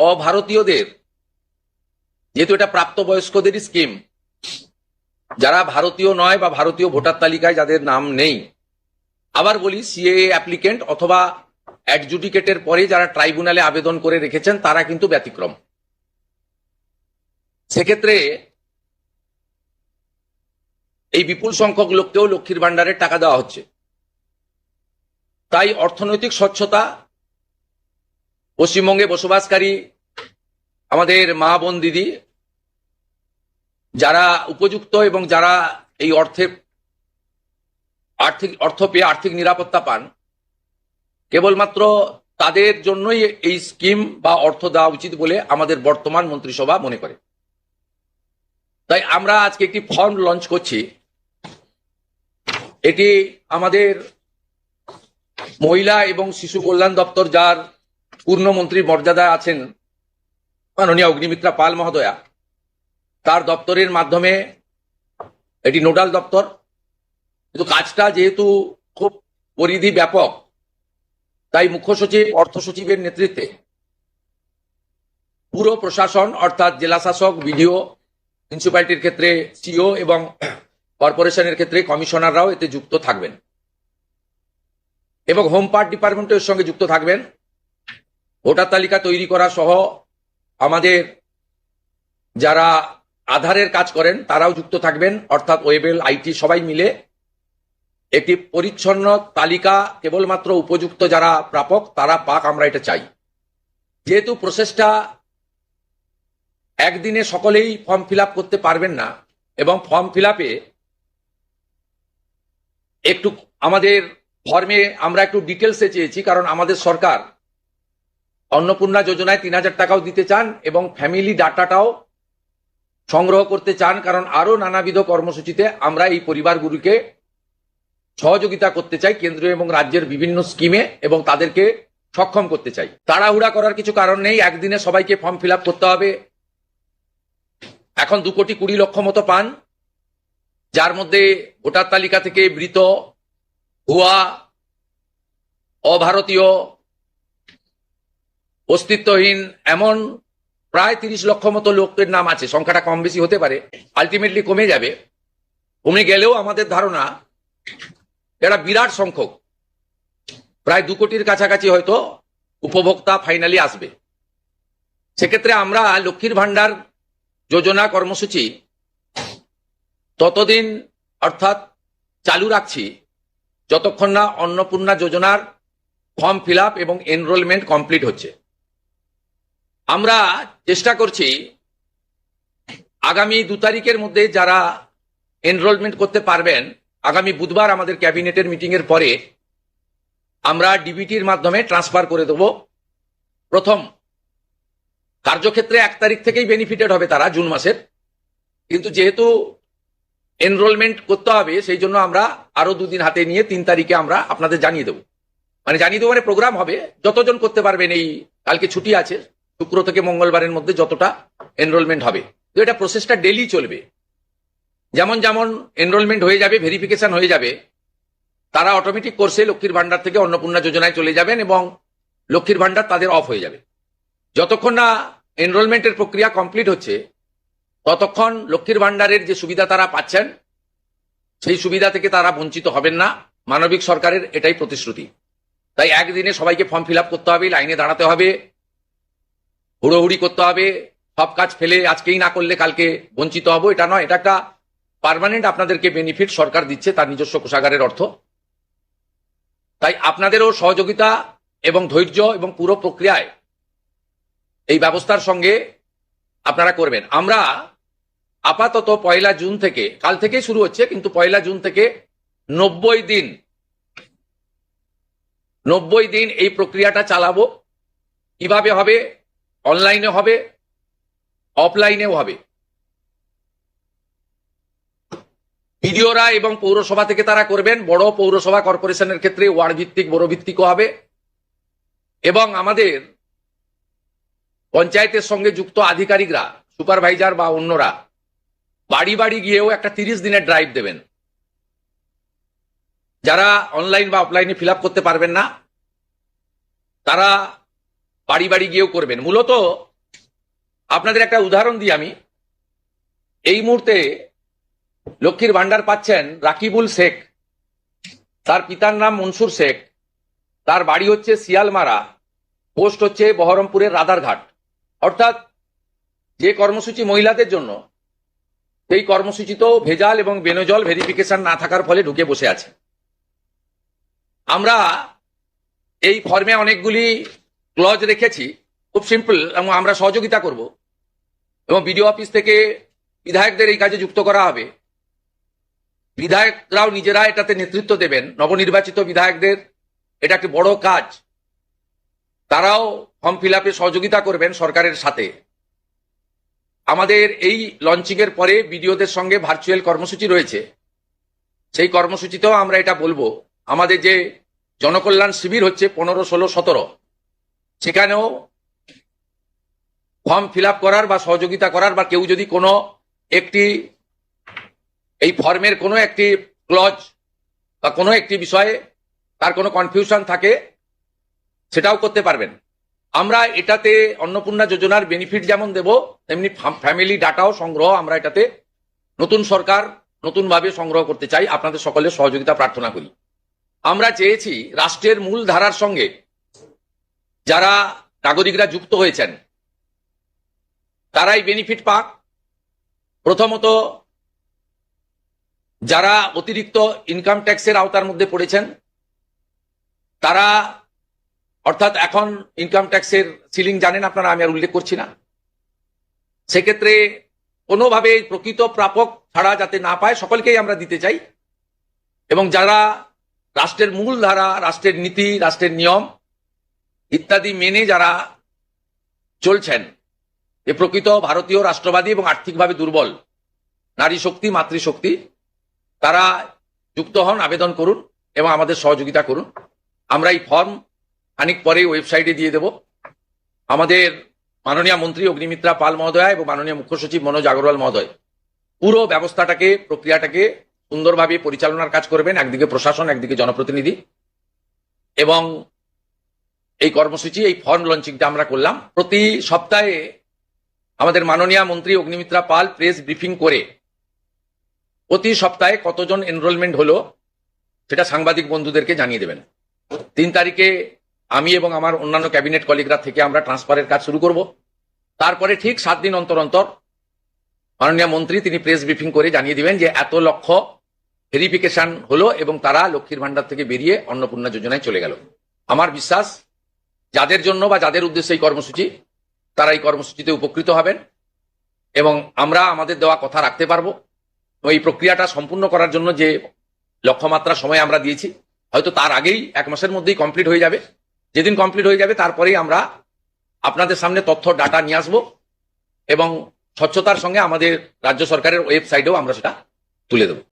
অভারতীয়দের, যেহেতু এটা প্রাপ্তবয়স্কদেরই স্কিম, যারা ভারতীয় নয় বা ভারতীয় ভোটার তালিকায় যাদের নাম নেই, আবার বলি সিএএ অ্যাপ্লিকেন্ট অথবা অ্যাডজুডিকেটের পরে যারা ট্রাইব্যুনালে আবেদন করে রেখেছেন তারা কিন্তু ব্যতিক্রম। সেক্ষেত্রে এই বিপুল সংখ্যক লোককেও লক্ষ্মীর ভান্ডারের টাকা দেওয়া হচ্ছে। তাই অর্থনৈতিক স্বচ্ছতা, পশ্চিমবঙ্গে বসবাসকারী আমাদের মা বোন দিদি যারা উপযুক্ত এবং যারা এই অর্থ পেয়ে আর্থিক নিরাপত্তা পান, কেবলমাত্র তাদের জন্যই এই স্কিম বা অর্থ দেওয়া উচিত বলে আমাদের বর্তমান মন্ত্রিসভা মনে করে। তাই আমরা আজকে একটি ফর্ম লঞ্চ করছি। এটি আমাদের মহিলা এবং শিশু কল্যাণ দপ্তর, যার পূর্ণমন্ত্রীর মর্যাদায় আছেন মাননীয় অগ্নিমিত্রা পাল মহোদয়া, তার দপ্তরের মাধ্যমে এটি নোডাল দপ্তর। কিন্তু কাজটা যেহেতু খুব পরিধি ব্যাপক, তাই মুখ্য সচিব, অর্থ সচিবের নেতৃত্বে পুরো প্রশাসন অর্থাৎ জেলা শাসক, বিডিও, মিউনিসিপ্যালিটির ক্ষেত্রে সিও এবং কর্পোরেশনের ক্ষেত্রে কমিশনাররাও এতে যুক্ত থাকবেন এবং হোম পার্ট ডিপার্টমেন্টও এর সঙ্গে যুক্ত থাকবেন। ভোটার তালিকা তৈরি করা সহ আমাদের যারা আধারের কাজ করেন তারাও যুক্ত থাকবেন, অর্থাৎ ওয়েবেল, আইটি সবাই মিলে একটি পরিচ্ছন্ন তালিকা কেবলমাত্র উপযুক্ত যারা প্রাপক তারা পাক, আমরা এটা চাই। যেহেতু প্রসেসটা একদিনে সকলেই ফর্ম ফিল করতে পারবেন না এবং ফর্ম ফিল একটু আমাদের ফর্মে আমরা একটু ডিটেলসে চেয়েছি, কারণ আমাদের সরকার অন্নপূর্ণা যোজনায় ৩,০০০ টাকাও দিতে চান এবং ফ্যামিলি ডাটাটাও সংগ্রহ করতে চান, কারণ আরো নানাবিধ কর্মসূচিতে আমরা এই পরিবারগুলিকে সহযোগিতা করতে চাই কেন্দ্রীয় এবং রাজ্যের বিভিন্ন স্কিমে এবং তাদেরকে সক্ষম করতে চাই। তাড়াহুড়া করার কিছু কারণ নেই, একদিনে সবাইকে ফর্ম ফিল করতে হবে। এখন 2,20,00,000 মতো পান, যার মধ্যে ভোটার তালিকা থেকে মৃত, ভুয়া, অভারতীয়, অস্তিত্বহীন এমন প্রায় 30 লক্ষ মতো লোকের নাম আছে। সংখ্যাটা কম বেশি হতে পারে, আলটিমেটলি কমে যাবে। কমে গেলেও আমাদের ধারণা এটা বিরাট সংখ্যক, প্রায় 2 কোটির কাছাকাছি হয়তো উপভোক্তা ফাইনালি আসবে। সেক্ষেত্রে আমরা লক্ষ্মীর ভান্ডার যোজনা কর্মসূচি ততদিন অর্থাৎ চালু রাখছি যতক্ষণ না অন্নপূর্ণা যোজনার ফর্ম ফিল এবং এনরোলমেন্ট কমপ্লিট হচ্ছে। আমরা চেষ্টা করছি আগামী 2 তারিখের মধ্যে যারা এনরোলমেন্ট করতে পারবেন, আগামী বুধবার আমাদের ক্যাবিনেটের মিটিং এর পরে আমরা ডিবিটির মাধ্যমে ট্রান্সফার করে দেব। প্রথম কার্যক্ষেত্রে 1 তারিখ থেকেই বেনিফিটেড হবে তারা, জুন মাসের, কিন্তু যেহেতু এনরোলমেন্ট করতে হবে সেই জন্য আমরা আরো 2 দিন হাতে নিয়ে 3 তারিখে আমরা আপনাদের জানিয়ে দেবো। মানে প্রোগ্রাম হবে, যতজন করতে পারবেন, এই কালকে ছুটি আছে, শুক্র থেকে মঙ্গলবারের মধ্যে যতটা এনরোলমেন্ট হবে। তো এটা প্রসেসটা ডেলি চলবে। যেমন যেমন এনরোলমেন্ট হয়ে যাবে, ভেরিফিকেশন হয়ে যাবে, তারা অটোমেটিক কোর্সে লক্ষ্মীর ভান্ডার থেকে অন্নপূর্ণা যোজনায় চলে যাবেন এবং লক্ষ্মীর ভান্ডার তাদের অফ হয়ে যাবে। যতক্ষণ না এনরোলমেন্টের প্রক্রিয়া কমপ্লিট হচ্ছে ততক্ষণ লক্ষ্মীর ভান্ডারের যে সুবিধা তারা পাচ্ছেন সেই সুবিধা থেকে তারা বঞ্চিত হবেন না। মানবিক সরকারের এটাই প্রতিশ্রুতি। তাই একদিনে সবাইকে ফর্ম ফিল করতে হবে, লাইনে দাঁড়াতে হবে, হুড়োহুড়ি করতে হবে, সব কাজ ফেলে আজকেই না করলে কালকে বঞ্চিত হব, এটা নয়। এটা একটা পার্মানেন্ট আপনাদেরকে বেনিফিট সরকার দিচ্ছে তার নিজস্ব কোষাগারের অর্থ। তাই আপনাদেরও সহযোগিতা এবং ধৈর্য এবং পুরো প্রক্রিয়ায় এই ব্যবস্থার সঙ্গে আপনারা করবেন। আমরা আপাতত 1 জুন থেকে, কাল থেকেই শুরু হচ্ছে, কিন্তু 1 জুন থেকে 90 দিন এই প্রক্রিয়াটা চালাবো। কিভাবে হবে? অনলাইনে হবে, অফলাইনেও হবে। বিডিওরা এবং পৌরসভা থেকে তারা করবেন। বড় পৌরসভা কর্পোরেশনের ক্ষেত্রে ওয়ার্ড ভিত্তিক, বড় ভিত্তিকও হবে এবং আমাদের পঞ্চায়েতের সঙ্গে যুক্ত আধিকারিকরা, সুপারভাইজার বা অন্যরা বাড়ি বাড়ি গিয়েও একটা 30 দিনের ড্রাইভ দেবেন। যারা অনলাইন বা অফলাইনে ফিল করতে পারবেন না তারা বাড়ি বাড়ি গিয়েও করবেন। মূলত আপনাদের একটা উদাহরণ দিই আমি। এই মুহূর্তে লক্ষ্মীর ভান্ডার পাচ্ছেন রাকিবুল শেখ, তার পিতার নাম মনসুর শেখ, তার বাড়ি হচ্ছে শিয়ালমারা, পোস্ট হচ্ছে বহরমপুরের রাধারঘাট। অর্থাৎ যে কর্মসূচি মহিলাদের জন্য, সেই কর্মসূচিতেও ভেজাল এবং বেনজল ভেরিফিকেশন না থাকার ফলে ঢুকে বসে আছে। আমরা এই ফর্মে অনেকগুলি ক্লজ রেখেছি, খুব সিম্পল, এবং আমরা সহযোগিতা করব এবং বিডিও অফিস থেকে বিধায়কদের এই কাজে যুক্ত করা হবে। বিধায়করাও নিজেরা এটাতে নেতৃত্ব দেবেন, নবনির্বাচিত বিধায়কদের এটা একটি বড় কাজ, তারাও ফর্ম ফিল আপে সহযোগিতা করবেন সরকারের সাথে। আমাদের এই লঞ্চিং এর পরে বিডিওদের সঙ্গে ভার্চুয়াল কর্মসূচি রয়েছে, সেই কর্মসূচিতেও আমরা এটা বলবো। আমাদের যে জনকল্যাণ শিবির হচ্ছে 15, 16, 17, সেখানেও ফর্ম ফিল আপ করার বা সহযোগিতা করার, বা কেউ যদি কোনো একটি এই ফর্মের কোনো একটি ক্লজ বা কোনো একটি বিষয়ে তার কোনো কনফিউশন থাকে, সেটাও করতে পারবেন। আমরা এটাতে অন্নপূর্ণা যোজনার বেনিফিট যেমন দেব, তেমনি ফ্যামিলি ডাটাও সংগ্রহ আমরা এটাতে নতুন সরকার নতুনভাবে সংগ্রহ করতে চাই। আপনাদের সকলের সহযোগিতা প্রার্থনা করি। আমরা চেয়েছি রাষ্ট্রের মূল ধারার সঙ্গে যারা নাগরিকরা যুক্ত হয়েছেন তারাই বেনিফিট পাক। প্রথমত, যারা অতিরিক্ত ইনকাম ট্যাক্সের আওতার মধ্যে পড়েছেন তারা, অর্থাৎ এখন ইনকাম ট্যাক্সের সিলিং জানেন আপনারা, আমি আর উল্লেখ করছি না, সেক্ষেত্রে কোনোভাবে প্রকৃত প্রাপক ছাড়া যাতে না পায় সকলকেই আমরা দিতে চাই। এবং যারা রাষ্ট্রের মূল ধারা, রাষ্ট্রের নীতি, রাষ্ট্রের নিয়ম ইত্যাদি মেনে যারা চলছেন, যে প্রকৃত ভারতীয় রাষ্ট্রবাদী এবং আর্থিকভাবে দুর্বল, নারী শক্তি, মাতৃশক্তি, তারা যুক্ত হন, আবেদন করুন এবং আমাদের সহযোগিতা করুন। আমরা এই ফর্ম খানিক পরে ওয়েবসাইটে দিয়ে দেব। আমাদের মাননীয় মন্ত্রী অগ্নিমিত্রা পাল মহোদয়া এবং মাননীয় মুখ্য সচিব মনোজ আগরওয়াল মহোদয় পুরো ব্যবস্থাটাকে, প্রক্রিয়াটাকে সুন্দরভাবে পরিচালনার কাজ করবেন। একদিকে প্রশাসন, একদিকে জনপ্রতিনিধি। এবং এই কর্মসূচি, এই ফর্ম লঞ্চিংটা আমরা করলাম। প্রতি সপ্তাহে আমাদের মাননীয় মন্ত্রী অগ্নিমিত্রা পাল প্রেস ব্রিফিং করে প্রতি সপ্তাহে কতজন এনরোলমেন্ট হলো সেটা সাংবাদিক বন্ধুদেরকে জানিয়ে দেবেন। 3 তারিখে আমি এবং আমার অন্যান্য ক্যাবিনেট কলিগরা থেকে আমরা ট্রান্সফারের কাজ শুরু করব। তারপরে ঠিক 7 দিন অন্তর অন্তর মাননীয় মন্ত্রী তিনি প্রেস ব্রিফিং করে জানিয়ে দিবেন যে এত লক্ষ ভেরিফিকেশন হলো এবং তারা লক্ষ্মীর ভান্ডার থেকে বেরিয়ে অন্নপূর্ণা যোজনায় চলে গেল। আমার বিশ্বাস যাদের জন্য বা যাদের উদ্দেশ্যে এই কর্মসূচি, তারা এই কর্মসূচিতে উপকৃত হবেন এবং আমরা আমাদের দেওয়া কথা রাখতে পারবো। এই প্রক্রিয়াটা সম্পূর্ণ করার জন্য যে লক্ষ্যমাত্রা সময় আমরা দিয়েছি, হয়তো তার আগেই 1 মাসের মধ্যেই কমপ্লিট হয়ে যাবে। যেদিন কমপ্লিট হয়ে যাবে তারপরেই আমরা আপনাদের সামনে তথ্য ডাটা নিয়ে আসবো এবং স্বচ্ছতার সঙ্গে আমাদের রাজ্য সরকারের ওয়েবসাইটেও আমরা সেটা তুলে দেবো।